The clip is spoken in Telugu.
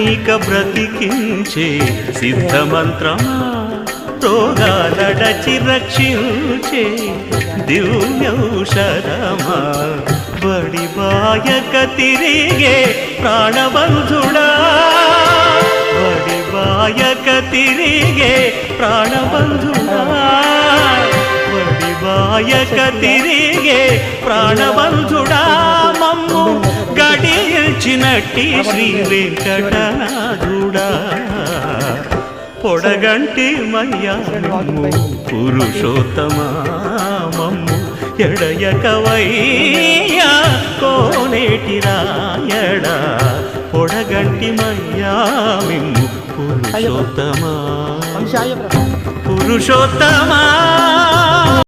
నీక బ్రతికించే సిద్ధమంత్రమా రోగాలడచి రక్షించే దివ్యౌషధమా బడిబాయక తిరిగే ప్రాణబంధుడా బడిబాయక తిరిగే ప్రాణబంధుడా బడిబాయక తిరిగే ప్రాణబంధుడా మమ్ము గడిచినట్టి శ్రీ వెంకటనాథుడా పొడగంటి మయ్యాము పురుషోత్తమా మమ్ము ఎడయకవయ్యా కోనేటి రాయడా పొడగంటి మయ్యామిమ్ము పురుషోత్తమా పురుషోత్తమా